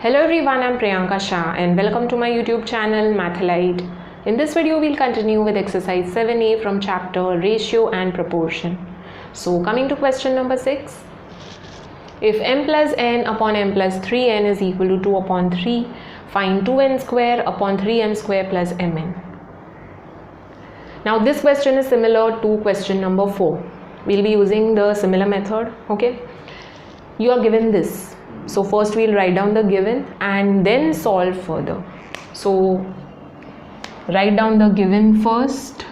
Hello everyone, I'm Priyanka Shah and welcome to my YouTube channel Mathalite. In this video, we'll continue with exercise 7a from chapter Ratio and Proportion. So coming to question number 6. If m plus n upon m plus 3n is equal to 2 upon 3, find 2n square upon 3m square plus mn. Now this question is similar to question number 4. We'll be using the similar method, okay? You are given this. So first we'll write down the given and then solve further. So write down the given first.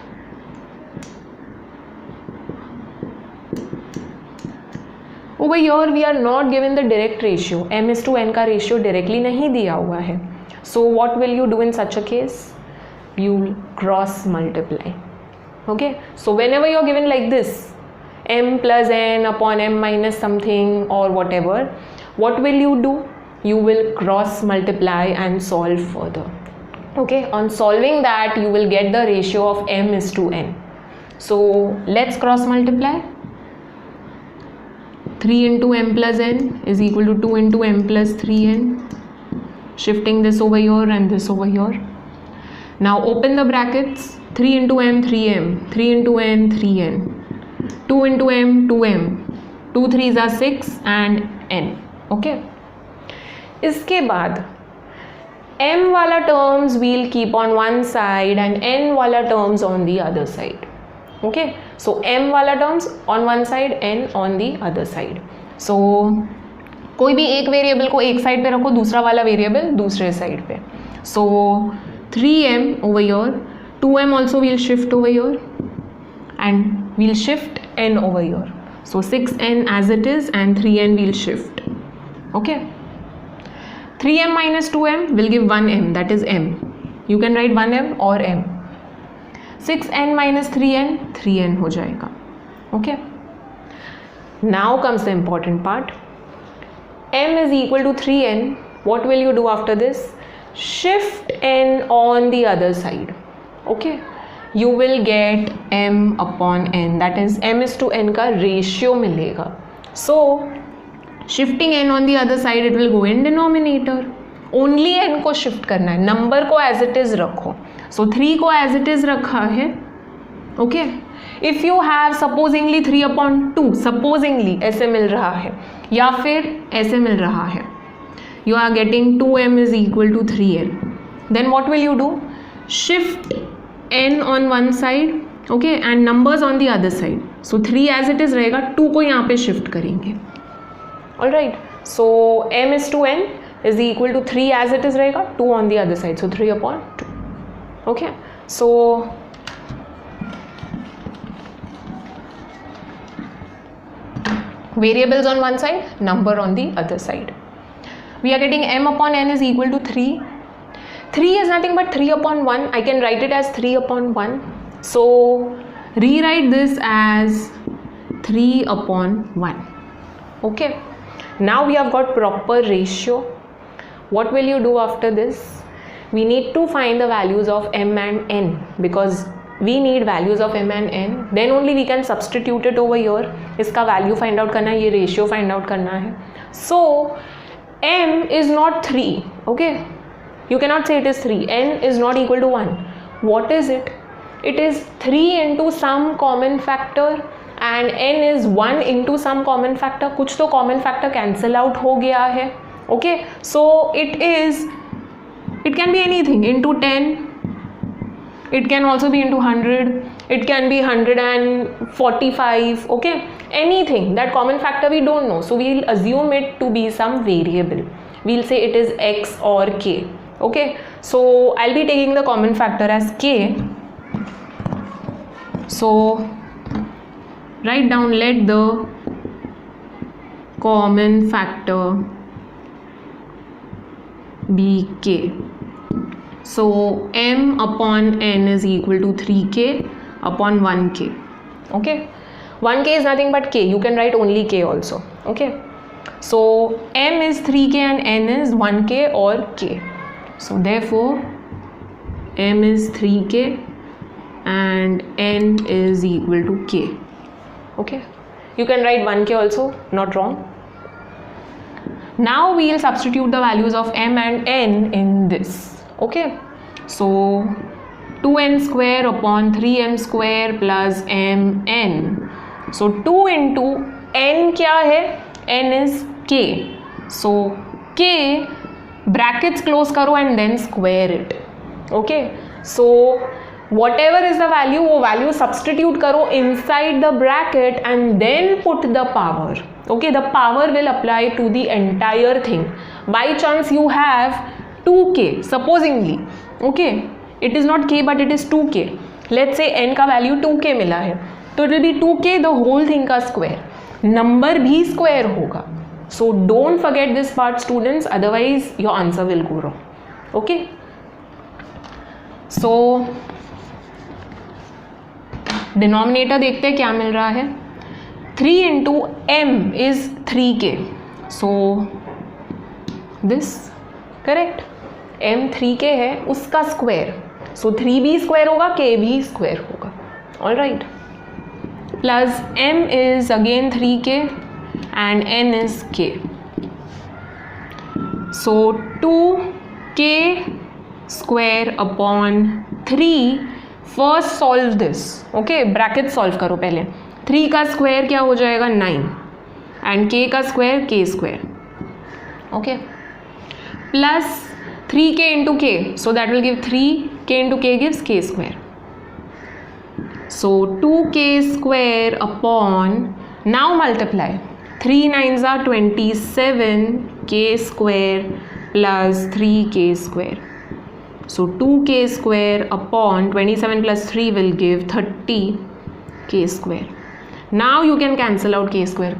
Over here we are not given the direct ratio. M is to n का ratio directly नहीं दिया हुआ है. So what will you do in such a case? You'll cross multiply. Okay. So whenever you are given like this, m plus n upon m minus something or whatever, what will you do? You will cross multiply and solve further. Okay, on solving that you will get the ratio of m is to n. So let's cross multiply. 3 into m plus n is equal to 2 into m plus 3n. Shifting this over here and this over here. Now open the brackets. 3 into m 3m, 3 into n 3n, 2 into m 2m, 2 3s are 6 and n. Okay इसके बाद m वाला terms will keep on one side and n वाला terms on the other side. Okay so m वाला terms on one side, n on the other side. So कोई भी एक variable को एक साइड पे रखो, दूसरा वाला वेरिएबल दूसरे साइड पे. So 3m over your, 2m also will shift over your and will shift n over here. So 6n as it is and 3n will shift. Okay, 3m minus 2m will give 1m, that is m. You can write 1m or m. 6n minus 3n, 3n हो जाएगा. Okay, now comes the important part. m is equal to 3n. What will you do after this? Shift n on the other side. Okay, you will get m upon n, that is m is to n का ratio मिलेगा. So shifting n on the other side, it will go in denominator. Only n को shift करना है, number को as it is रखो. So 3 को as it is रखा है. Okay, if you have supposingly 3 upon 2, supposingly ऐसे मिल रहा है या फिर ऐसे मिल रहा है, you are getting 2m is equal to 3n. Then what will you do? Shift n on one side, okay, and numbers on the other side. So 3 as it is रहेगा, 2 को यहाँ पे shift करेंगे. Alright, so m is to n is equal to 3 as it is रहेगा, 2 on the other side, so 3 upon 2. Okay, so variables on one side, number on the other side. We are getting m upon n is equal to 3. 3 is nothing but 3 upon 1. I can write it as 3 upon 1. So rewrite this as 3 upon 1. Okay. Now we have got proper ratio. What will you do after this? We need to find the values of m and n because we need values of m and n. Then only we can substitute it over here. इसका value find out करना है, ये ratio find out करना है. So m is not 3. Okay. You cannot say it is 3. n is not equal to 1. What is it? It is 3 into some common factor and n is 1 into some common factor. कुछ तो common factor cancel out हो गया है. Okay, so it can be anything, into 10, it can also be into 100, it can be 145. Okay, anything. That common factor we don't know, so we'll assume it to be some variable. We'll say it is x or k. Okay, so I'll be taking the common factor as k. So write down, let the common factor be k. So m upon n is equal to 3k upon 1k. Okay, 1k is nothing but k. You can write only k also. Okay, so m is 3k and n is 1k or k. So therefore m is 3k and n is equal to k. Okay, you can write 1k also, not wrong. Now we'll substitute the values of m and n in this. Okay, so 2n square upon 3m square plus mn. So 2 into n क्या है? n is k. So k brackets close करो and then square it. Okay, so whatever is the value, वो value substitute करो inside the bracket and then put the power. Okay, the power will apply to the entire thing. By chance you have 2k supposingly. Okay, it is not k but it is 2k. Let's say n का value 2k मिला है, तो it will be 2k the whole thing का square. Number भी square होगा. So don't forget this part students, otherwise your answer will go wrong. Okay, so denominator देखते हैं क्या मिल रहा है. 3 into m is 3k. So this correct. m 3k है, उसका स्क्वायर. So 3 भी स्क्वायर होगा, k भी स्क्वायर होगा. All right. Plus m is again 3k and n is k. So 2k square upon 3. First solve this. Okay, bracket solve करो पहले. 3 का square क्या हो जाएगा? 9 एंड k का square k square. Okay, plus 3k into k, so that will give 3k into k gives k square. So 2k square upon, now multiply. 3 9s are 27k square plus 3k square. So 2k square upon 27 plus 3 will give 30k square. Now you can cancel out k square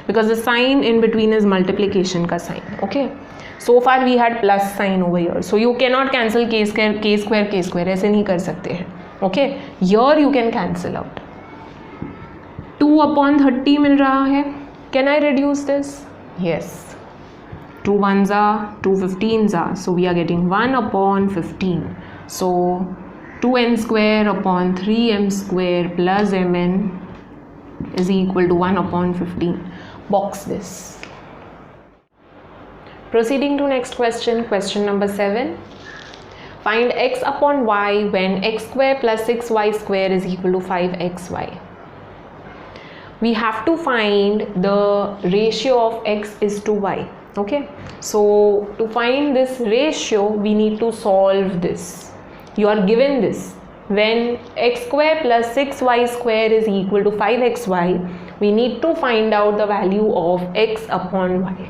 because the sign in between is multiplication ka sign. Okay, so far we had plus sign over here, so you cannot cancel k square ऐसे नहीं कर सकते हैं. Okay, here you can cancel out. 2 upon 30 मिल रहा है. Can I reduce this? Yes. 2 1s are 2 15s are, so we are getting 1 upon 15. So 2n square upon 3m square plus mn is equal to 1 upon 15. Box this. Proceeding to next question, question number 7. Find x upon y when x square plus 6y square is equal to 5xy. We have to find the ratio of x is to y. Okay, so to find this ratio we need to solve this. You are given this, when x square plus 6y square is equal to 5xy, we need to find out the value of x upon y.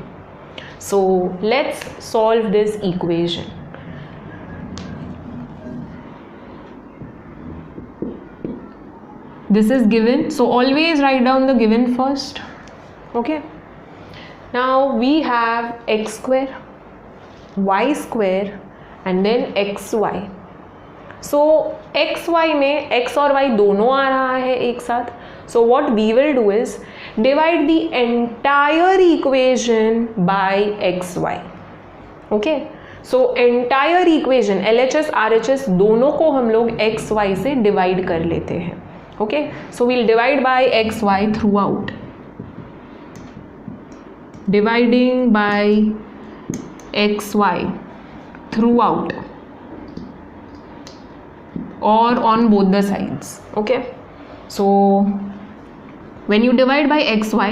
So let's solve this equation. This is given, so always write down the given first. Okay, now we have x square, y square and then xy. So xy में x और y दोनों आ रहा है एक साथ. So what we will do is divide the entire equation by xy. Okay, so entire equation LHS RHS दोनों को हम लोग xy से divide कर लेते हैं. Okay, so we'll divide by xy throughout. Dividing by xy throughout or on both the sides. Okay, so when you divide by xy,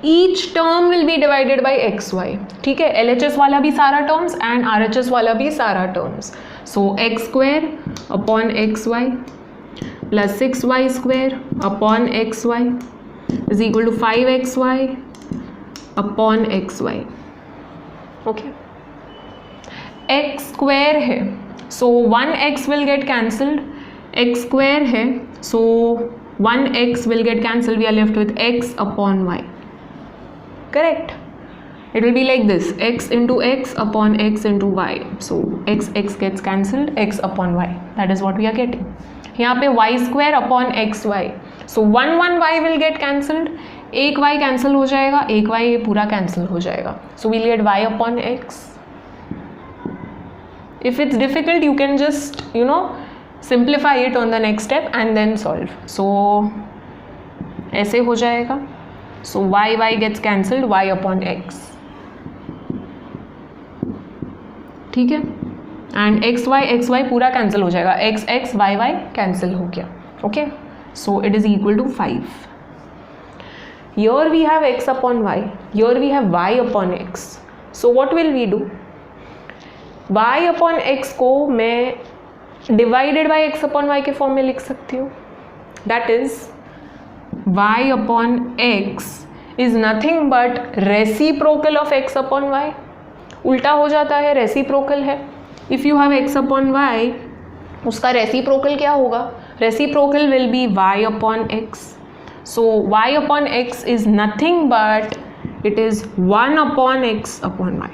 each term will be divided by xy. ठीक है, LHS वाला भी सारा terms and RHS वाला भी सारा terms. So x square upon xy plus 6y square upon xy is equal to 5xy upon xy. Okay, x square है, so 1x will get cancelled. x square है, so 1x will get cancelled. We are left with x upon y. Correct. It will be like this, x into x upon x into y. So x gets cancelled, x upon y. That is what we are getting. यहाँ पे y square upon xy. So 1 y will get cancelled. एक y cancel हो जाएगा, एक y पूरा cancel हो जाएगा. So we'll get y upon x. If it's difficult, you can just simplify it on the next step and then solve. So ऐसे हो जाएगा. So y gets cancelled, y upon x. ठीक है, and x y पूरा cancel हो जाएगा, x x y y cancel हो गया. Okay, so it is equal to 5. Here we have x upon y, here we have y upon x. So what will we do? y upon x को मैं divided by x upon y के form में लिख सकती हूँ. That is y upon x is nothing but reciprocal of x upon y. उल्टा हो जाता है, reciprocal है. If you have x upon y, उसका reciprocal क्या होगा? Reciprocal will be y upon x. So y upon x is nothing but it is 1 upon x upon y,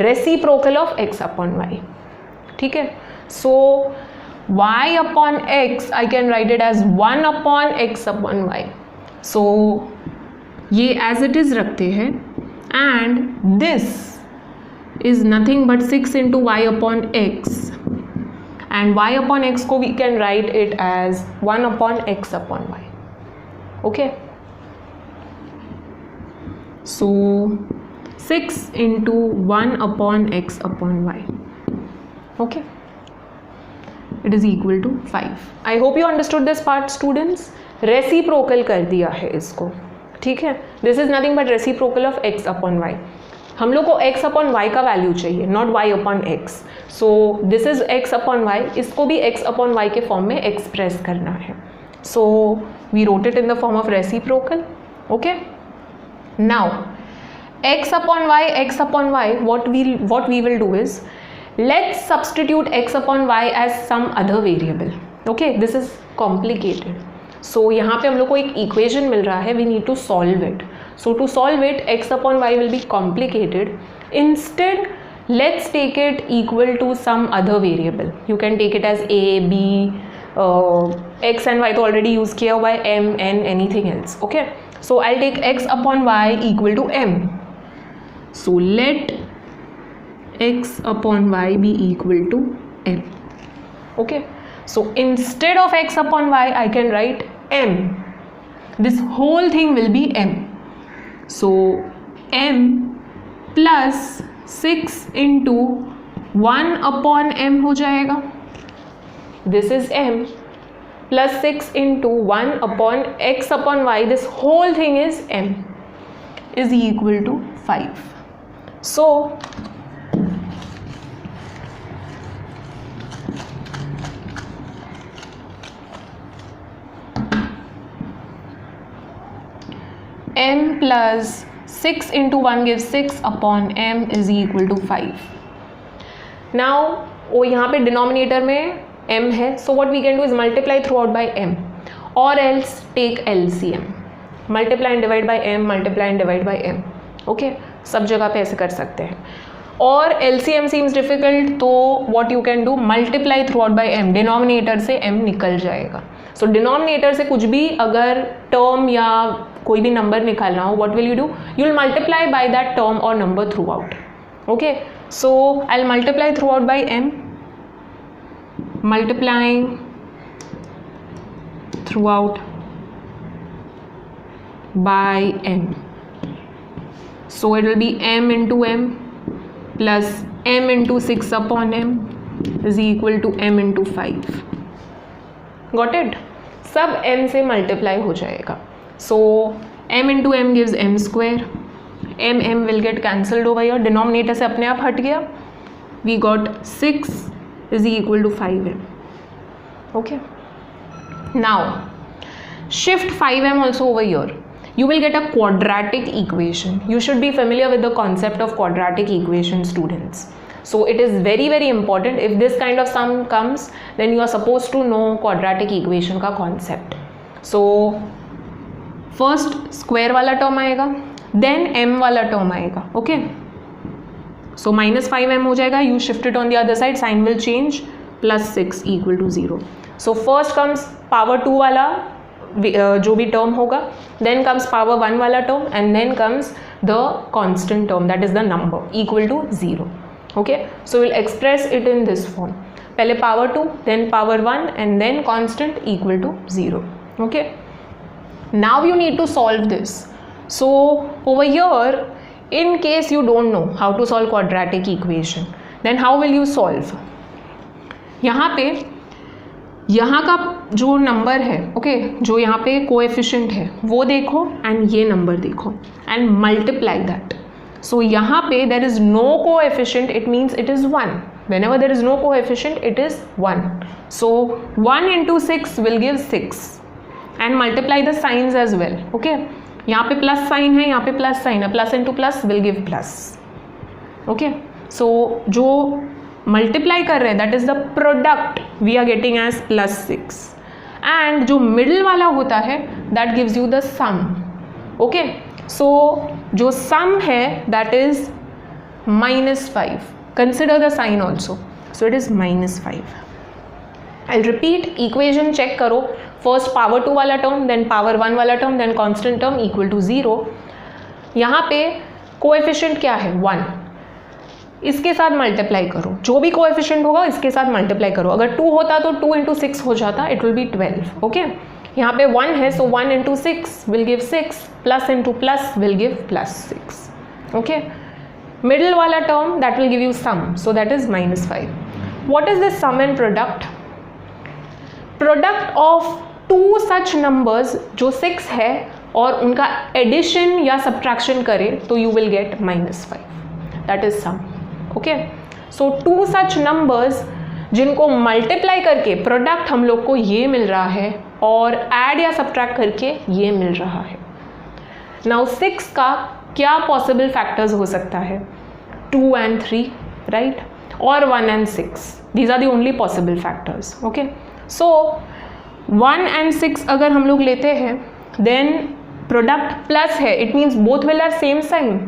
reciprocal of x upon y. ठीक है, so y upon x I can write it as 1 upon x upon y. So ये as it is रखते हैं, and this is nothing but 6 into y upon x, and y upon x को we can write it as 1 upon x upon y. Okay, so 6 into 1 upon x upon y. Okay, it is equal to 5. I hope you understood this part, students. Reciprocal कर दिया है इसको, ठीक है. This is nothing but reciprocal of x upon y. हम लोग को x upon y का वैल्यू चाहिए, not y upon x. So this is x upon y, इसको भी x upon y के फॉर्म में एक्सप्रेस करना है. So we wrote it in the form of reciprocal. Okay, now x upon y, what we will do is, let's substitute x upon y as some other variable. Okay, this is complicated. So यहाँ पे हम लोग को एक equation मिल रहा है, we need to solve it. So to solve it, x upon y will be complicated. Instead, let's take it equal to some other variable. You can take it as a, b, x and y तो already use किया हुआ है, m, n, anything else. Okay, so I'll take x upon y equal to m. So let x upon y be equal to m. Okay, so instead of x upon y I can write m. This whole thing will be m. So m plus 6 into 1 upon m हो जाएगा. This is m plus 6 into 1 upon x upon y, this whole thing is m, is equal to 5. So m plus 6 into 1 gives 6 upon m is equal to 5. Now वो यहाँ पे denominator में m है, so what we can do is multiply throughout by m, or else take LCM, multiply and divide by m, multiply and divide by m. Okay, सब जगह पे ऐसे कर सकते हैं. और LCM seems difficult, तो what you can do, multiply throughout by m, denominator से m निकल जाएगा. So डिनोमिनेटर से कुछ भी अगर टर्म या कोई भी नंबर निकालना हो, what will you do, you will multiply by that term or number throughout. Okay, so I'll multiply throughout by m, multiplying throughout by m. So it will be m into m plus m into 6 upon m is equal to m into 5. Got it? सब m से multiply हो जाएगा. So m into m gives m square. m will get cancelled over here. Denominator से अपने आप हट गया. We got 6 is equal to 5m. Okay, now shift 5m also over here. You will get a quadratic equation. You should be familiar with the concept of quadratic equation, students. So it is very very important. If this kind of sum comes, then you are supposed to know quadratic equation का concept. So first square वाला term आएगा, then m वाला term आएगा. Okay, so minus 5m हो जाएगा, you shift it on the other side, sign will change, plus 6 equal to 0. So first comes power 2 वाला जो भी term होगा, then comes power 1 वाला term, and then comes the constant term, that is the number, equal to 0. Okay, so we'll express it in this form. पहले power 2, then power 1, and then constant equal to 0. Okay, now you need to solve this. So over here In case you don't know how to solve quadratic equation, then how will you solve? यहाँ पे यहाँ का जो number है, okay, जो यहाँ पे coefficient है वो देखो एंड ये नंबर देखो एंड मल्टीप्लाई दैट. सो यहाँ पे there is no coefficient, it means it is 1. whenever there is no coefficient it is 1. so 1 into 6 will give 6 and multiply the signs as well. okay, यहाँ पे plus sign है, यहाँ पे plus sign है, plus into plus will give plus. Okay, so जो multiply कर रहे हैं that is the product we are getting as +6 and जो मिडिल वाला होता है that gives you the sum. Okay, so जो सम है that is -5. Consider the sign also, so it is -5. I repeat, equation check करो. First power 2 वाला term, then power 1 वाला term, then constant term equal to 0. यहाँ पे coefficient क्या है? 1. इसके साथ मल्टीप्लाई करो, जो भी कोएफिशिएंट होगा इसके साथ मल्टीप्लाई करो. अगर 2 होता तो 2 इंटू 6 हो जाता, इट विल बी 12. ओके, यहाँ पे 1 है, so 1 into 6 will give 6, plus into plus will give +6. Okay, middle वाला term that will give you sum, so that is -5. What is this sum and product? Product of 2 such numbers जो 6 है और उनका addition या subtraction करे तो you will get -5. That is sum. Okay, so 2 such numbers जिनको multiply करके product हम लोग को ये मिल रहा है और ऐड या सब्ट्रैक्ट करके ये मिल रहा है. नाउ 6 का क्या पॉसिबल फैक्टर्स हो सकता है? 2 and 3, राइट, और 1 and 6. These are the only possible factors. Okay, so 1 and 6 अगर हम लोग लेते हैं देन प्रोडक्ट प्लस है, it means both will are same sign.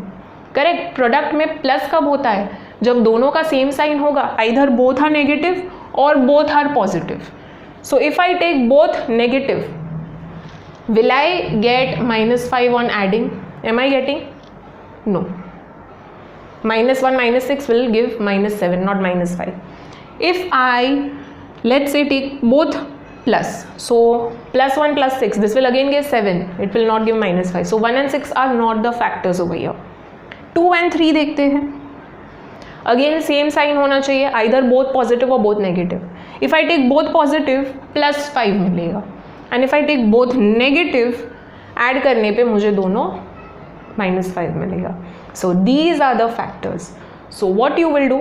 Correct, product में प्लस कब होता है? जब दोनों का सेम साइन होगा. आइदर बोथ आर नेगेटिव और both are positive. So if I take both negative, will I get -5 on adding? Am I getting? No. -1 -6 will give -7, not -5. if I, let's say, take both plus, so +1 + 6, this will again give 7, it will not give -5. so 1 and 6 are not the factors over here. 2 and 3 देखते हैं. Again same sign होना चाहिए, either both positive और both negative. If I take both positive +5 मिलेगा and if I take both negative add करने पे मुझे दोनों -5 मिलेगा. So these are the factors. So what you will do,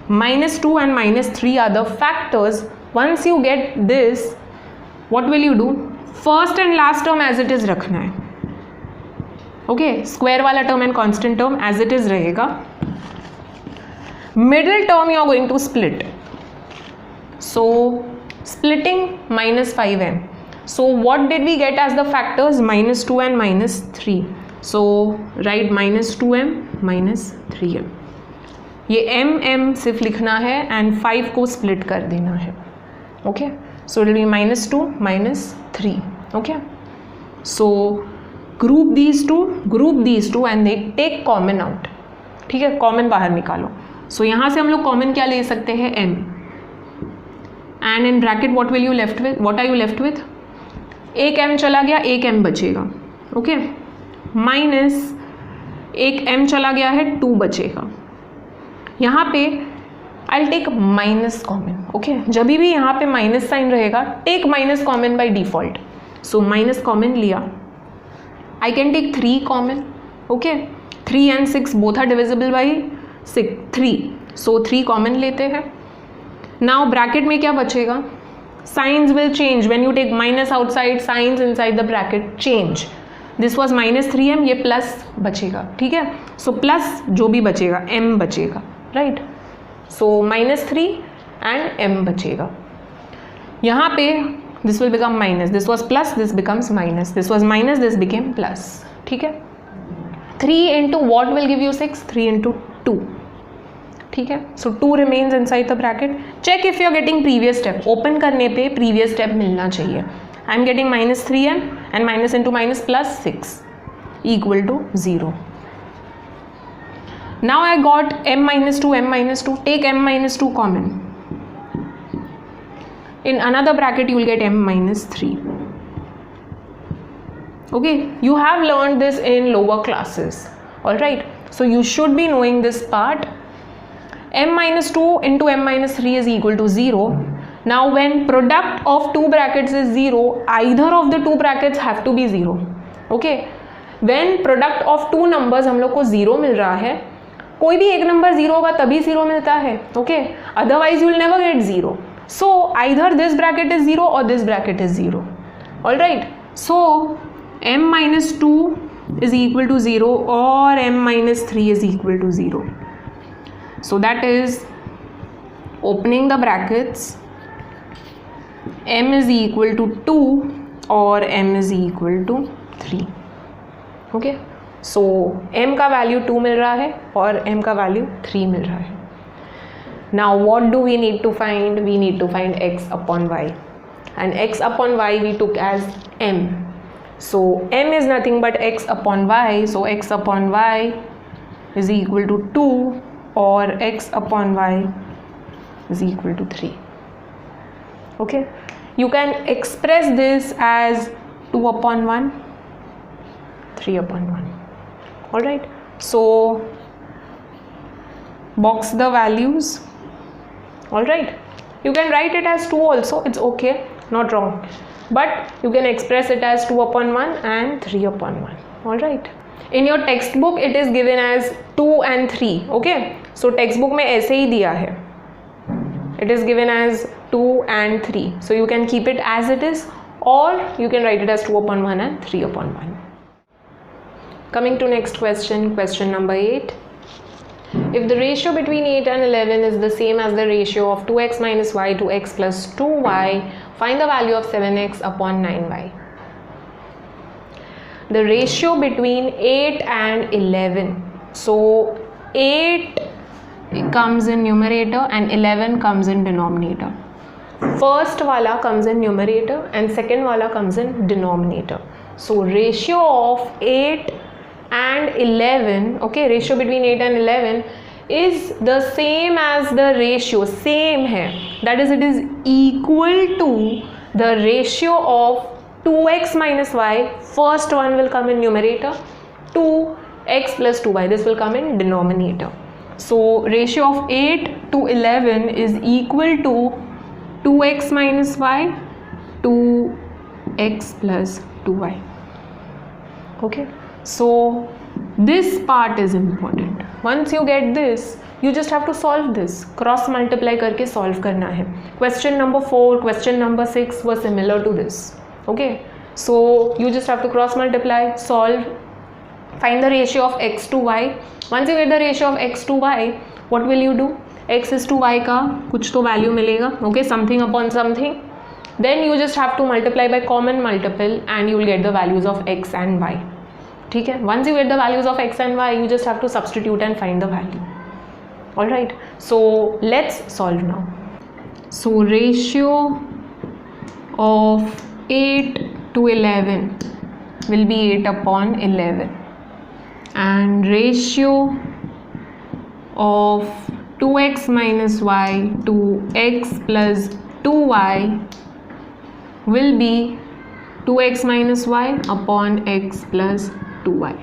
-2 and -3 are the factors. Once you get this, what will you do? First and last term as it is रखना है. Okay, square वाला term and constant term as it is रहेगा. Middle term you are going to split. So splitting -5m. So what did we get as the factors? -2 and -3. so write -2m -3m. ये m सिर्फ लिखना है and 5 को split कर देना है. Okay, so it will be -2 -3. Okay, so group these two and they take common out. ठीक है, कॉमन बाहर निकालो. सो यहाँ से हम लोग कॉमन क्या ले सकते हैं? m. And in bracket what are you left with? एक m चला गया, एक m बचेगा. ओके, माइनस एक m चला गया है, 2 बचेगा. यहाँ पे I take minus common. Okay, जब भी यहाँ पे माइनस साइन रहेगा take minus common by default. So minus common लिया. I can take 3 common. Okay, 3 and 6 both are divisible by 3. So 3 common लेते हैं. नाउ ब्रैकेट में क्या बचेगा? Signs will change when you take minus outside, signs inside the bracket change. This was -3m, ये plus बचेगा. ठीक है, so plus जो भी बचेगा m बचेगा, राइट. सो -3 एंड m बचेगा. यहाँ पे this will become minus, this was plus, this becomes minus, this was minus, this became plus. ठीक है, 3 into what will give you 6? 3 into 2. ठीक है, so 2 remains inside the bracket. Check if you are getting previous step. Open करने पे previous step मिलना चाहिए. I am getting -3m and minus into minus plus 6 equal to 0. Now I got m -2. Take m -2 common. In another bracket you will get m -3. Okay, you have learned this in lower classes. Alright, So you should be knowing this part. m minus 2 into m minus 3 is equal to 0. Now when product of two brackets is 0, either of the two brackets have to be 0. Okay, when product of two numbers हम लोग को 0 मिल रहा है, कोई भी एक number 0 होगा तभी 0 मिलता है. Okay, otherwise you will never get 0. So either this bracket is 0 or this bracket is 0. Alright, so m minus 2 is equal to 0 or m minus 3 is equal to 0. So that is, opening the brackets, m is equal to 2 or m is equal to 3. Okay, so m का value 2 मिल रहा है और m का value 3 मिल रहा है. Now what do we need to find? We need to find x upon y, and x upon y we took as m. So m is nothing but x upon y, so x upon y is equal to 2 or x upon y is equal to 3. Okay, you can express this as 2 upon 1, 3 upon 1. Alright, so box the values. Alright, you can write it as 2 also, it's okay, not wrong, but you can express it as 2 upon 1 and 3 upon 1. Alright, in your textbook it is given as 2 and 3. Okay, so textbook में ऐसे ही दिया है, it is given as 2 and 3, so you can keep it as it is or you can write it as 2 upon 1 and 3 upon 1. Coming to next question, question number 8. If the ratio between 8 and 11 is the same as the ratio of 2x minus y to x plus 2y, find the value of 7x upon 9y. The ratio between 8 and 11. So 8 comes in numerator and 11 comes in denominator. First wala comes in numerator and second wala comes in denominator. So ratio of 8 and 11, okay, ratio between 8 and 11 is the same as the ratio, same hai, that is it is equal to the ratio of 2x minus y, first one will come in numerator, 2x plus 2y, this will come in denominator. So ratio of 8 to 11 is equal to 2x minus y, 2x plus 2y. Okay, so this part is important. Once you get this, you just have to solve this. Cross multiply करके solve करना है. Question number 4, question number 6 were similar to this. Okay, so you just have to cross multiply, solve, find the ratio of x to y. Once you get the ratio of x to y, what will you do? X is to y का कुछ तो value मिलेगा. Okay, something upon something. Then you just have to multiply by common multiple and you will get the values of x and y. ठीक है, once you get the values of x and y, you just have to substitute and find the value. Alright, so let's solve now. So ratio of 8 to 11 will be 8 upon 11 and ratio of 2x minus y to x plus 2y will be 2x minus y upon x plus 2y.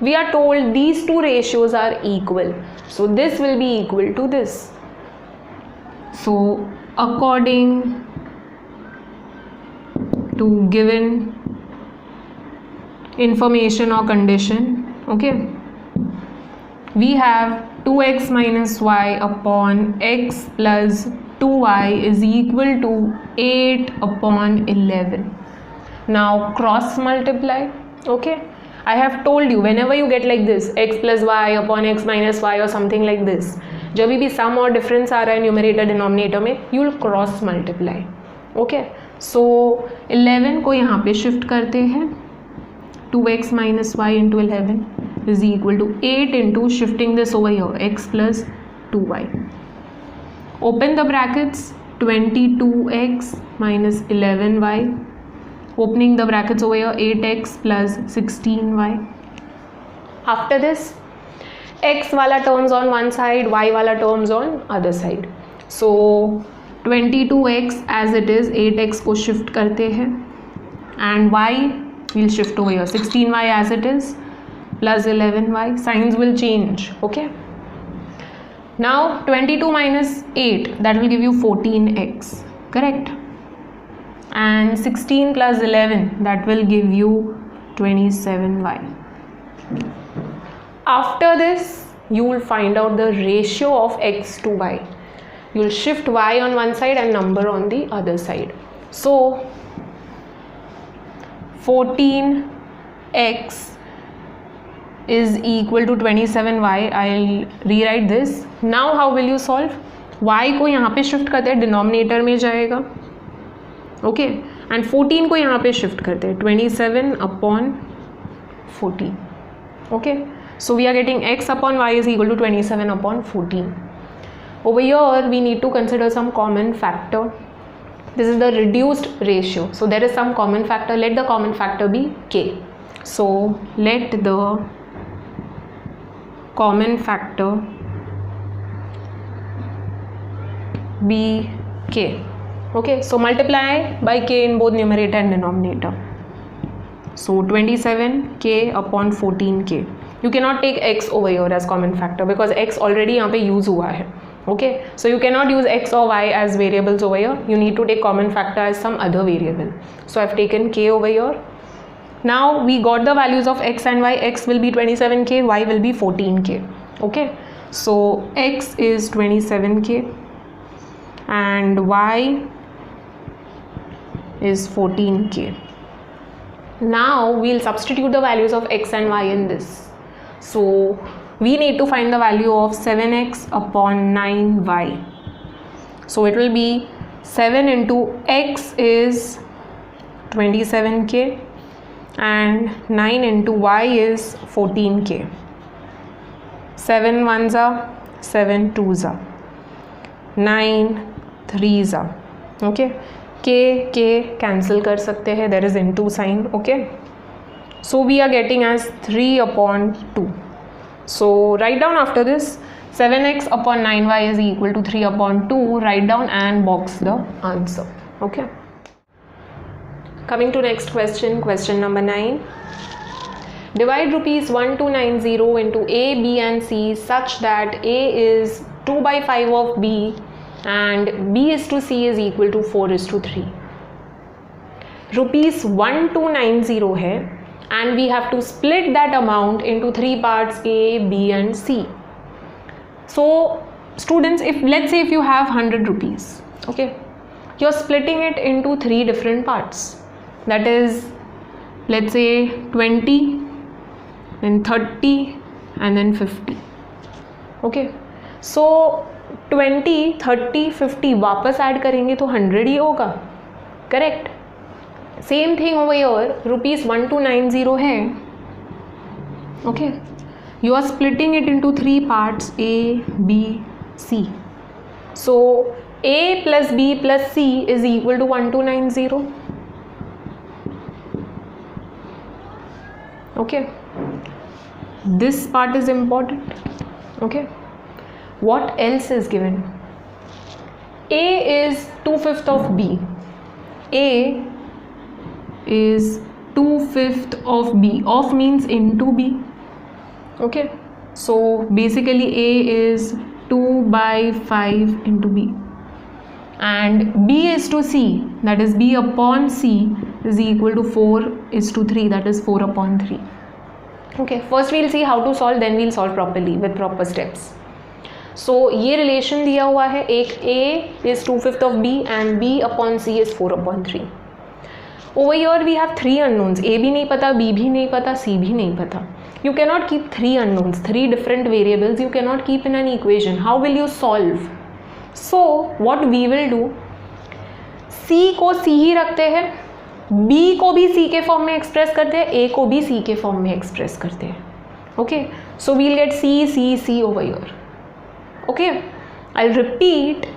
We are told these two ratios are equal, so this will be equal to this. So according to given information or condition, okay, we have 2x minus y upon x plus 2y is equal to 8 upon 11. Now cross multiply. Okay, I have told you whenever you get like this x plus y upon x minus y or something like this, जब भी sum और difference आ रहा है numerator denominator में, you will cross multiply. Okay, so 11 को यहाँ पे shift करते हैं, 2x minus y into 11 is equal to 8 into shifting this over here, x plus 2y. Open the brackets, 22x minus 11y. Opening the brackets over here, 8x plus 16y. After this, x wala terms on one side, y wala terms on other side. So 22x as it is, 8x को shift करते हैं and y will shift over here, 16y as it is, plus 11y. Signs will change. Okay. Now 22 minus 8, that will give you 14x. Correct. And 16 plus 11, that will give you 27y. After this, you will find out the ratio of x to y. You will shift y on one side and number on the other side. So 14x is equal to 27y. I'll rewrite this. Now how will you solve? y को यहाँ पे shift करते हैं, denominator में जाएगा. Okay. And 14 को यहाँ पे शिफ्ट करते हैं, 27 upon 14. Okay. So we are getting x upon y is equal to 27 upon 14. Over here we need to consider some common factor. This is the reduced ratio. So there is some common factor. Let the common factor be k. So let the common factor be k. Okay. So multiply by k in both numerator and denominator. So 27k upon 14k. You cannot take x over here as common factor because x already यहाँ पे use हुआ है. Okay, so you cannot use x or y as variables over here. You need to take common factor as some other variable. So I've taken k over here. Now we got the values of x and y. X will be 27k, y will be 14k. Okay, so x is 27k and y is 14k. Now we'll substitute the values of x and y in this. So we need to find the value of 7x upon 9y. So it will be 7 into x is 27k and 9 into y is 14k. 7 ones are 7 twos are 9 threes are. Okay, k cancel कर सकते हैं, there is into sign. Okay, so we are getting as 3 upon 2. So write down after this 7x upon 9y is equal to 3 upon 2. Write down and box the answer. Okay. Coming to next question, question number 9. Divide rupees 1290 into A, B and C such that A is 2 by 5 of B and B is to C is equal to 4 is to 3. Rupees 1290 है and we have to split that amount into 3 parts, A, B and C. So students, if let's say if you have 100 rupees, okay, you're splitting it into 3 different parts. That is, let's say 20, then 30 and then 50. Okay, so 20, 30, 50 वापस add करेंगे तो 100 ही होगा. Correct. Same thing over here, rupees 1290 है. Okay, you are splitting it into 3 parts, A, B, C. So A plus B plus C is equal to 1290. Okay, this part is important. Okay, what else is given? A is 2/5 of B. A is 2/5 of B. Of means into B. Okay, so basically A is 2 by 5 into B, and B is to C, that is B upon C is equal to 4 is to 3, that is 4 upon 3. Okay, first we'll see how to solve, then we'll solve properly with proper steps. So ये relation दिया हुआ है, एक A is 2/5 of B and B upon C is 4 upon 3. Over here we have 3 unknowns. A भी नहीं पता, B भी नहीं पता, C भी नहीं पता. You cannot keep 3 unknowns, 3 different variables. You cannot keep in an equation. How will you solve? So what we will do, C को C ही रखते हैं, B को भी C के फॉर्म में एक्सप्रेस करते हैं, A को भी C के फॉर्म में एक्सप्रेस करते हैं. Okay, so we'll get C, C, C over here. Okay, I'll repeat.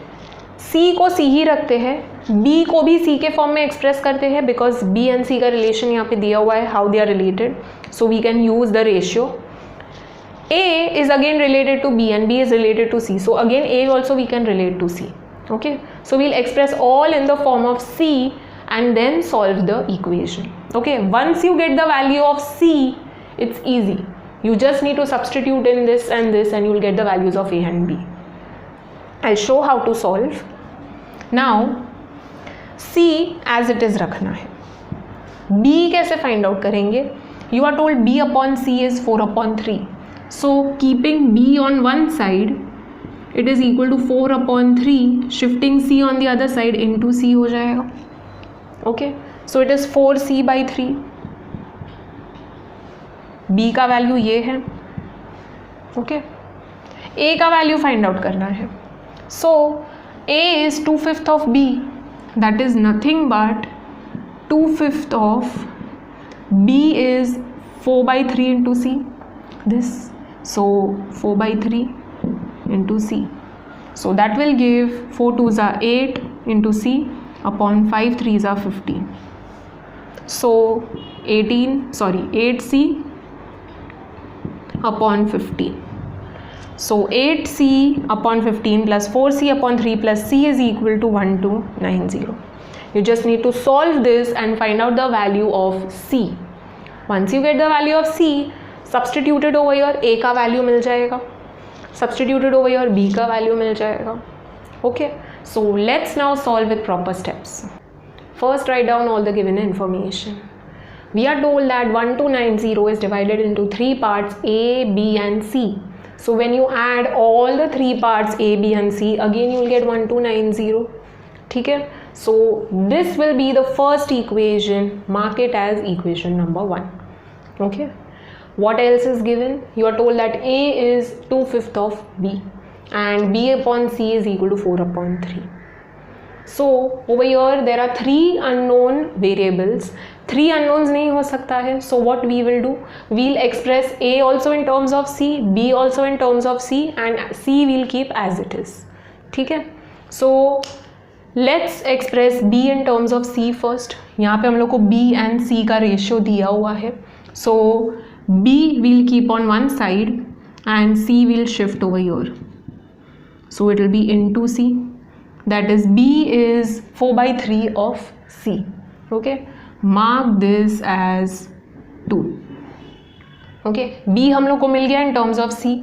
C को C ही रखते हैं, B को भी C के फॉर्म में एक्सप्रेस करते हैं because B and C का रिलेशन यहाँ पे दिया हुआ है, how they are related, so we can use the ratio. A is again related to B and B is related to C, so again A also we can relate to C. Okay, so we'll express all in the form of C and then solve the equation. Okay, once you get the value of C, it's easy. You just need to substitute in this and this and you will get the values of A and B. I'll show how to solve. Now C as it is रखना है. B कैसे find out करेंगे? You are told B upon C is 4/3. So keeping B on one side, it is equal to 4/3. Shifting C on the other side into C हो जाएगा. Okay, so it is 4C/3. B का value ये है. Okay, A का value find out करना है. सो A is 2/5 of B, that is nothing but 2/5 of B is 4/3 into C, this, so 4/3 into C, so that will give 4 2s are 8 into C upon 5 3s are 15, so 8C upon 15. So 8C upon 15 plus 4C upon 3 plus C is equal to 1290. You just need to solve this and find out the value of C. Once you get the value of C, substitute it over here, A का value मिल जाएगा, substitute it over here, B का value मिल जाएगा. Okay, so let's now solve with proper steps. First, write down all the given information. We are told that 1290 is divided into 3 parts, A, B and C. So when you add all the 3 parts A, B and C, again you will get 1290. ठीक है? So this will be the first equation. Mark it as equation number 1. Okay? What else is given? You are told that A is 2/5 of B and B upon C is equal to 4/3. So over here there are 3 unknown variables. 3 unknowns नहीं हो सकता है. So what we will do? We'll express A also in terms of C, B also in terms of C and C we'll keep as it is. ठीक है? So let's express B in terms of C first. यहाँ पे हम लोग को B and C का ratio दिया हुआ है. So B we'll keep on one side and C will shift over here. So it will be into C. That is B is 4/3 of C. Okay, mark this as 2. Okay, B हम लोग को मिल गया in terms of C.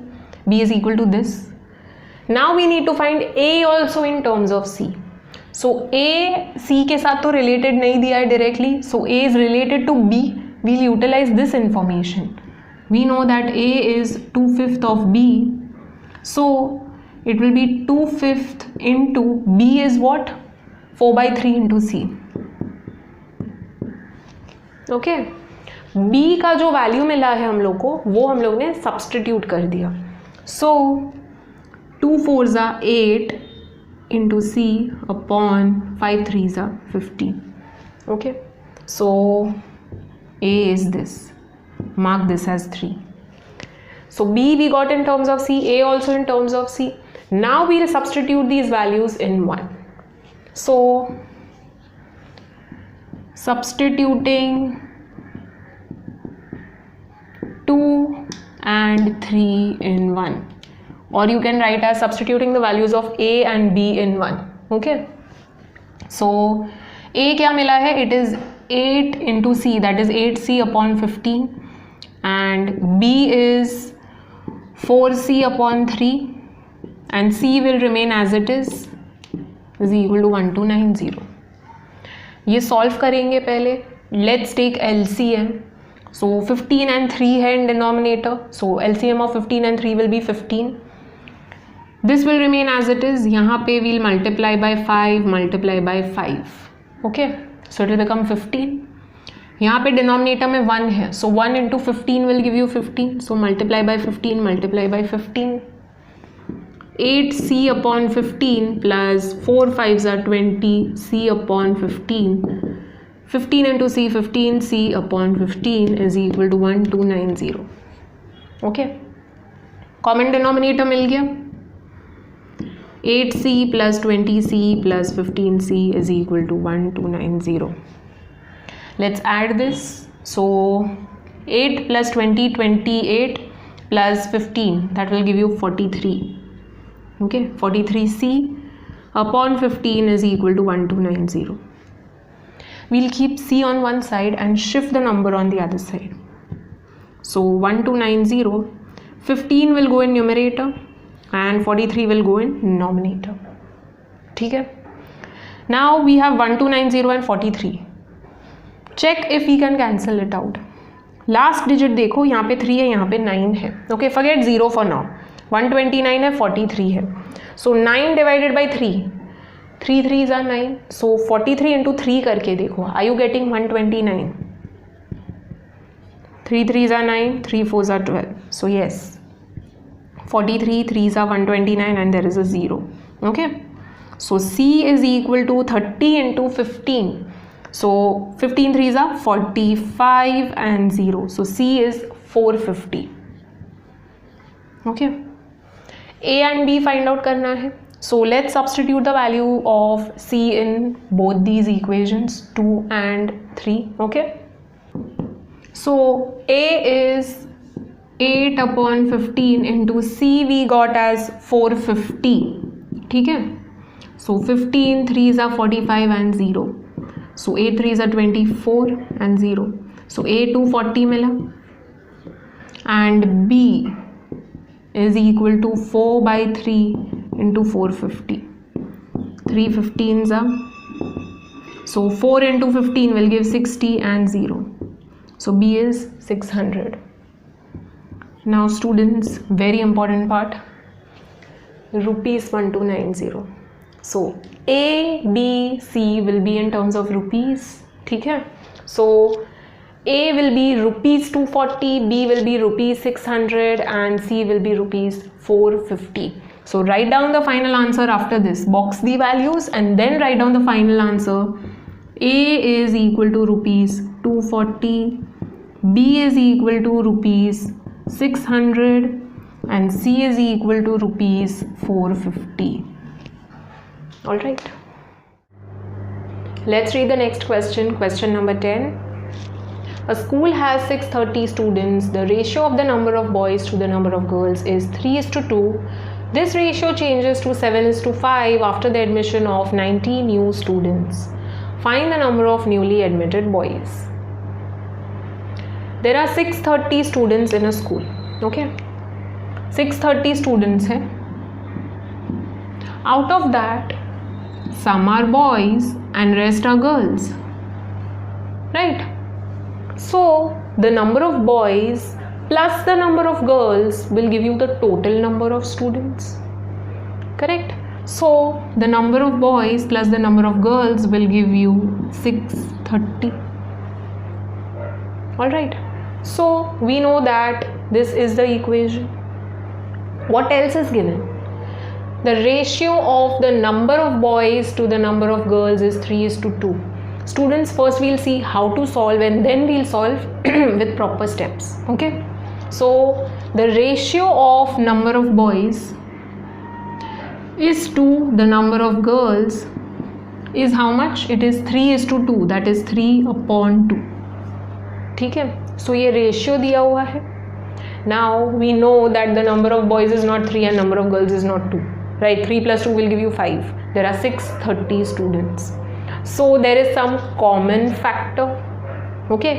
B is equal to this. Now we need to find A also in terms of C. So A C के साथ तो related नहीं दिया है directly. So A is related to B. We'll utilize this information. We know that A is 2/5 of B. So it will be 2/5 into B is what? 4/3 into C. Okay, B का जो value मिला है हम लोग को वो हम लोग ने सब्सटीट्यूट कर दिया. So 2 4s are 8 into C upon 5 3s are 15. Okay, so A is this. Mark this as 3. So B we got in terms of C, A also in terms of C. Now we'll substitute these values in 1. So substituting 2 and 3 in 1, or you can write as substituting the values of A and B in 1. Okay, so A क्या मिला है? It is 8 into C, that is 8C upon 15, and B is 4C upon 3 and C will remain as it is equal to 1290. ये solve करेंगे पहले. Let's take LCM. So 15 and 3 है in denominator, so LCM of 15 and 3 will be 15. This will remain as it is. यहाँ पे we'll multiply by 5, multiply by 5. Okay, so it will become 15. यहाँ पे denominator में 1 है, so 1 into 15 will give you 15. So multiply by 15, multiply by 15. 8C upon 15 plus 4 5s are 20, C upon 15. 15 into C, 15C upon 15 is equal to 1290. Okay, common denominator मिल गया. 8C plus 20C plus 15C is equal to 1290. Let's add this. So 8 plus 20, 28 plus 15, that will give you 43. Okay, 43C upon 15 is equal to 1290. We'll keep C on one side and shift the number on the other side. So 1290, 15 will go in numerator and 43 will go in denominator. ठीक है. Now we have 1290 and 43. Check if we can cancel it out. Last digit देखो, यहाँ पे 3 है, यहाँ पे 9 है. Okay, forget 0 for now. 129 है, 43 है. So 9 divided by 3, 3 3s are 9. So 43 into 3 करके देखो. Are you getting 129? 3 3s are 9, 3 4s are 12. So yes, 43 3s are 129 and there is a 0. Okay, so C is equal to 30 into 15. So 15 3s are 45 and 0. So C is 450. Okay, A and B find out करना है. So let's substitute the value of C in both these equations 2 and 3. Okay, so A is 8 upon 15 into C we got as 450. ठीक है. So 15 3s are 45 and 0. So 8 3s are 24 and 0. So A 240 मिला and B is equal to 4 by 3 into 450. 3 15s are, so 4 into 15 will give 60 and 0. So B is 600. Now students, very important part, rupees 1290. So A, B, C will be in terms of rupees. ठीक है. So A will be rupees 240, B will be rupees 600 and C will be rupees 450. So write down the final answer after this. Box the values and then write down the final answer. A is equal to rupees 240, B is equal to rupees 600 and C is equal to rupees 450. All right, let's read the next question. Question number 10. A school has 630 students. The ratio of the number of boys to the number of girls is 3:2. This ratio changes to 7:5 after the admission of 90 new students. Find the number of newly admitted boys. There are 630 students in a school. Okay, 630 students हैं. Out of that, some are boys and rest are girls, right? So the number of boys plus the number of girls will give you the total number of students, correct? So the number of boys plus the number of girls will give you 630. All right, so we know that this is the equation. What else is given? The ratio of the number of boys to the number of girls is 3:2. Students, first we'll see how to solve and then we'll solve with proper steps. Okay, so the ratio of number of boys is to the number of girls is how much? It is 3:2. That is 3/2. ठीक है. So ये ratio दिया हुआ है. Now we know that the number of boys is not 3 and number of girls is not 2. Right, 3 plus 2 will give you 5. There are 630 students. So there is some common factor. Okay,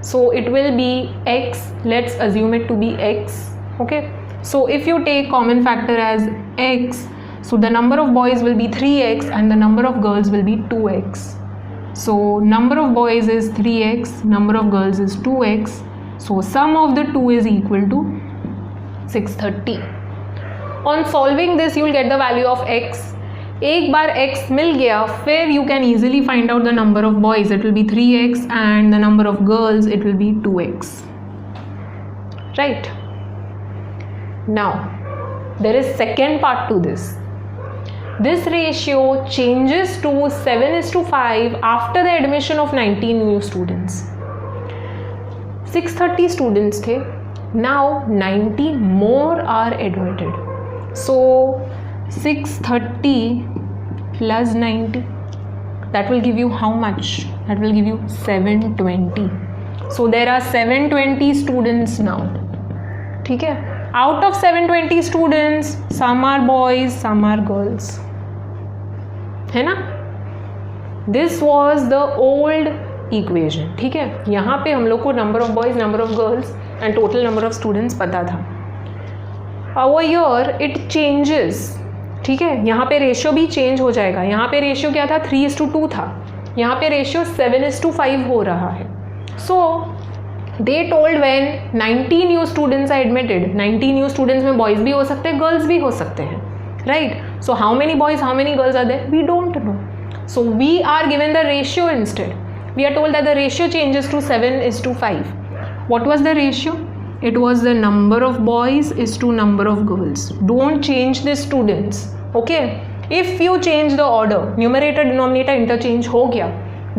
so it will be x. Let's assume it to be x. Okay, so if you take common factor as x, so the number of boys will be 3x and the number of girls will be 2x. So number of boys is 3x, number of girls is 2x. So sum of the two is equal to 630. On solving this, you will get the value of x. एक बार x मिल गया, फिर you can easily find out the number of boys. It will be 3x and the number of girls it will be 2x. Right? Now, there is second part to this. This ratio changes to 7:5 after the admission of 19 new students. 630 students थे. Now 90 more are admitted. So 630 plus 90, that will give you how much? That will give you 720. So there are 720 students now. ठीक है. Out of 720 students, some are boys, some are girls. है ना? This was the old equation. ठीक है. यहाँ पे हम लोग को number of boys, number of girls and total number of students पता था. Over here it changes. ठीक है, यहाँ पे रेशियो भी चेंज हो जाएगा. यहाँ पे रेशियो क्या था, 3:2 था. यहाँ पे रेशियो 7:5 हो रहा है. So they told when 90 new students are admitted. 90 new students में बॉयज़ भी हो सकते हैं, गर्ल्स भी हो सकते हैं, right. So how many boys, how many girls are there, we don't know. So we are given the ratio instead. We are told that the ratio changes to 7:5. What was the ratio? It was the number of boys is to number of girls. Don't change the students. Okay? If you change the order, numerator denominator interchange हो गया,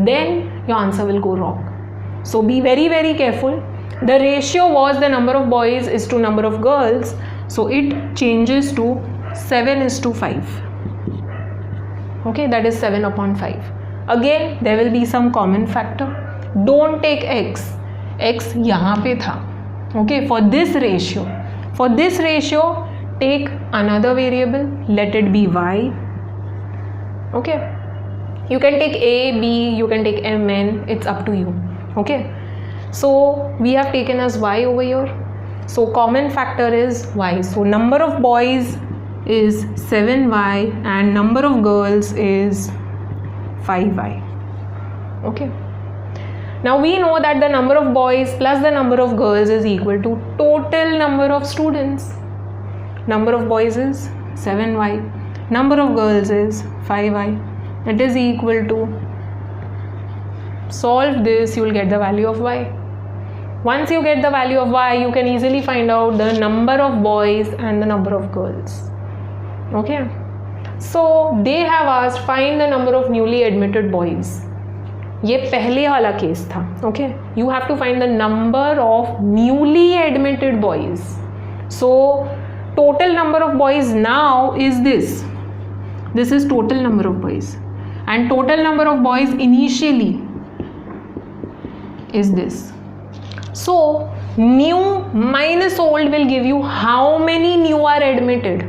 then your answer will go wrong. So be very very careful. The ratio was the number of boys is to number of girls. So it changes to 7:5. Okay, that is 7/5. Again, there will be some common factor. Don't take x. x यहाँ पे था. Okay, for this ratio take another variable, let it be y. Okay, you can take a, b, you can take m, n, it's up to you. Okay, so we have taken as y over here. So common factor is y. So number of boys is 7y and number of girls is 5y. Okay, now we know that the number of boys plus the number of girls is equal to total number of students. Number of boys is 7y, number of girls is 5y. It is equal to, solve this, you will get the value of y. Once you get the value of y, you can easily find out the number of boys and the number of girls. Okay, so they have asked find the number of newly admitted boys. ये पहले वाला case था. Okay, you have to find the number of newly admitted boys. So total number of boys now is this is total number of boys and total number of boys initially is this. So new minus old will give you how many new are admitted,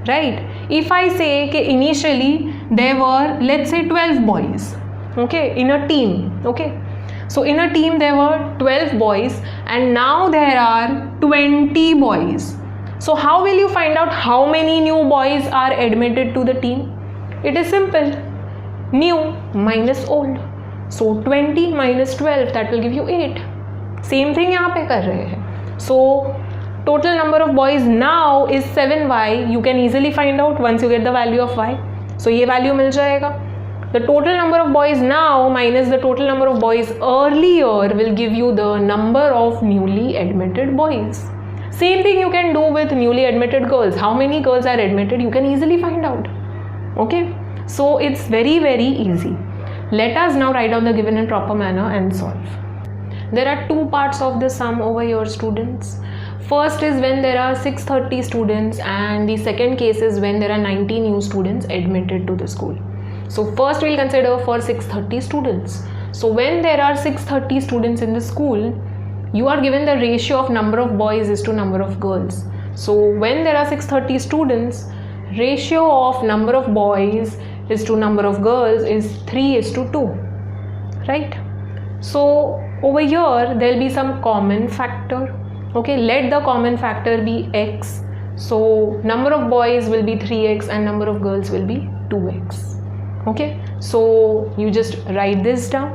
right. If I say कि initially there were let's say 12 boys. Okay, in a team. Okay, so in a team there were 12 boys and now there are 20 boys. So how will you find out how many new boys are admitted to the team? It is simple, new minus old. So 20 minus 12, that will give you 8. Same thing यहाँ पे कर रहे हैं. So total number of boys now is 7y. You can easily find out once you get the value of y. So ये value मिल जाएगा. The total number of boys now minus the total number of boys earlier will give you the number of newly admitted boys. Same thing you can do with newly admitted girls. How many girls are admitted, you can easily find out. Okay, so it's very very easy. Let us now write down the given in proper manner and solve. There are two parts of the sum over here, students. First is when there are 630 students and the second case is when there are 90 new students admitted to the school. So first we'll consider for 630 students. So when there are 630 students in the school, you are given the ratio of number of boys is to number of girls. So when there are 630 students, ratio of number of boys is to number of girls is 3:2, right? So over here there will be some common factor. Okay, let the common factor be x. So number of boys will be 3x and number of girls will be 2x. Okay, so you just write this down.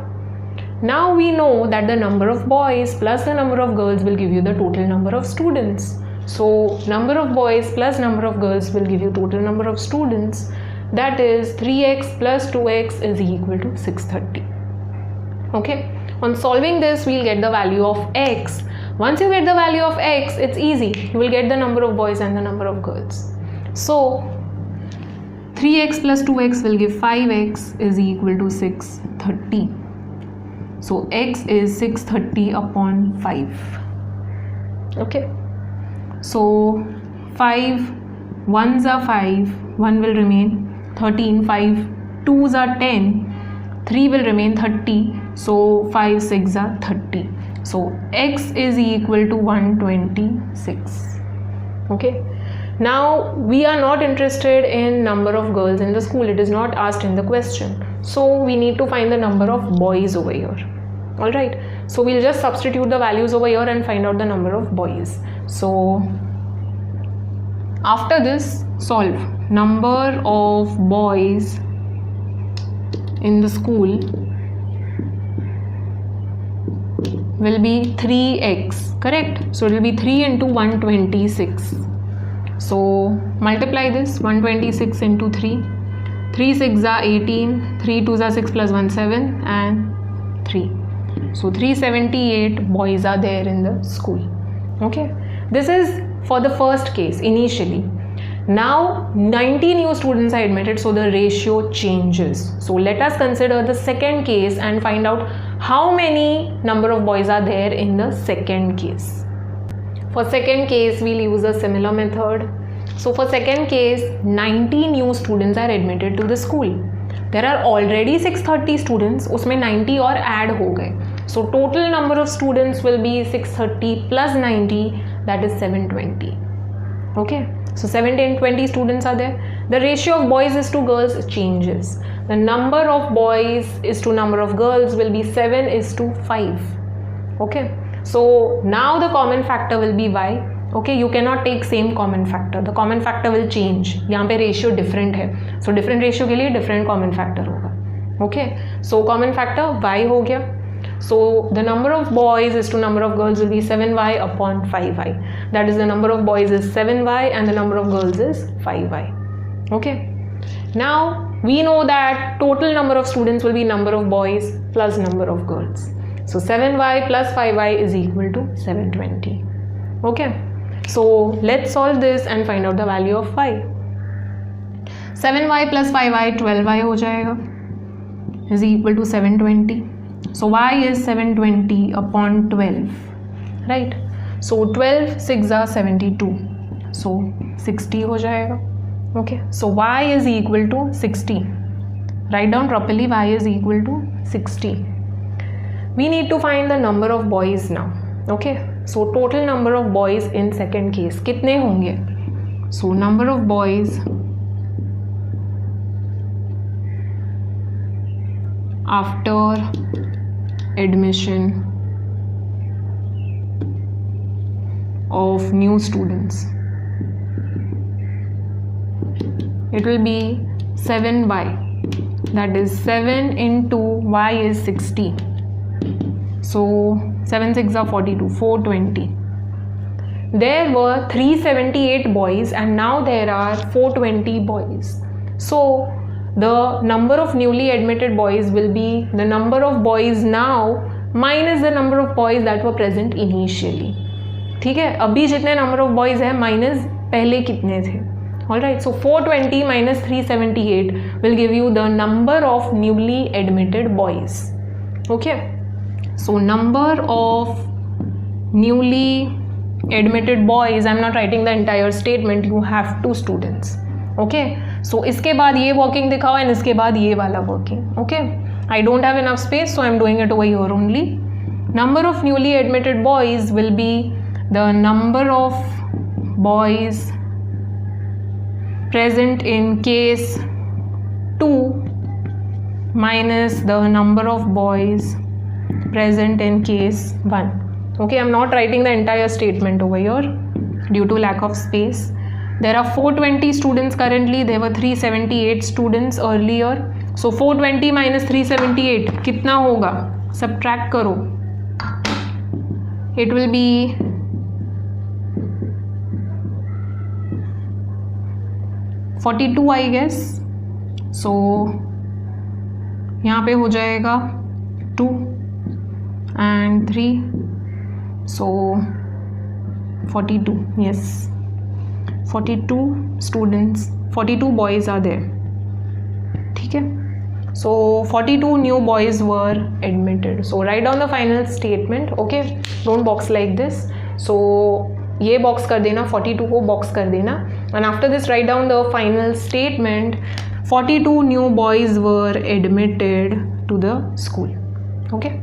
Now we know that the number of boys plus the number of girls will give you the total number of students. So number of boys plus number of girls will give you total number of students. That is 3x plus 2x is equal to 630. Okay, on solving this we'll get the value of x. Once you get the value of x, it's easy. You will get the number of boys and the number of girls. So 3x plus 2x will give 5x is equal to 630. So x is 630 upon 5. Okay, so 5 1s are 5, 1 will remain 13, 5 2s are 10, 3 will remain 30. So 5 6 are 30. So x is equal to 126. Okay, now we are not interested in number of girls in the school. It is not asked in the question. So we need to find the number of boys over here. Alright, So we'll just substitute the values over here and find out the number of boys. So after this, solve. Number of boys in the school will be 3x, correct? So it will be 3 into 126. So multiply this, 126 into 3. 3 6 are 18, 3 2 are 6 plus 1 7 and 3. So 378 boys are there in the school. Okay, this is for the first case initially. Now 90 new students are admitted, so the ratio changes. So let us consider the second case and find out how many number of boys are there in the second case. For second case, we'll use a similar method. So for second case, 90 new students are admitted to the school. There are already 630 students, उसमें 90 और add हो गए. So total number of students will be 630 plus 90, that is 720. Okay, so 720 students are there. The ratio of boys is to girls changes. The number of boys is to number of girls will be 7 is to 5. Okay, so now the common factor will be y. Okay, you cannot take same common factor. The common factor will change. यहाँ पे ratio different है. So different ratio के लिए different common factor होगा. Okay, so common factor y हो गया. So the number of boys is to number of girls will be 7y upon 5y. That is, the number of boys is 7y and the number of girls is 5y. Okay. Now we know that total number of students will be number of boys plus number of girls. So 7y plus 5y is equal to 720. Okay. So let's solve this and find out the value of y. 7y plus 5y 12y हो जाएगा is equal to 720. So y is 720 upon 12, right? So 12 6 are 72. So 60 हो जाएगा. Okay. So y is equal to 60. Write down properly. Y is equal to 60. We need to find the number of boys now. Okay. So total number of boys in second case कितने होंगे? So number of boys after admission of new students, it will be 7y, that is 7 into y is 60. So 7 6 are 42, 420. There were 378 boys and now there are 420 boys. So the number of newly admitted boys will be the number of boys now minus the number of boys that were present initially. ठीक है, अभी जितने number of boys है minus पहले कितने थे. Alright, so 420 minus 378 will give you the number of newly admitted boys. Okay, so number of newly admitted boys, I am not writing the entire statement, you have 2 students. Okay, so इसके बाद ये working दिखाओ and इसके बाद ये वाला working. Okay, I don't have enough space, so I am doing it over here only. Number of newly admitted boys will be the number of boys present in case 2 minus the number of boys present in case 1. Okay, I am not writing the entire statement over here due to lack of space. There are 420 students currently. There were 378 students earlier. So 420 minus 378 कितना होगा? Subtract करो. It will be 42, I guess. So यहाँ पे हो जाएगा 2 and 3. So 42. Yes. 42 students, 42 boys are there. ठीक है, so 42 new boys were admitted. So write down the final statement. Okay, don't box like this. So ये box कर देना, 42 को box कर देना, and after this write down the final statement. 42 new boys were admitted to the school. Okay.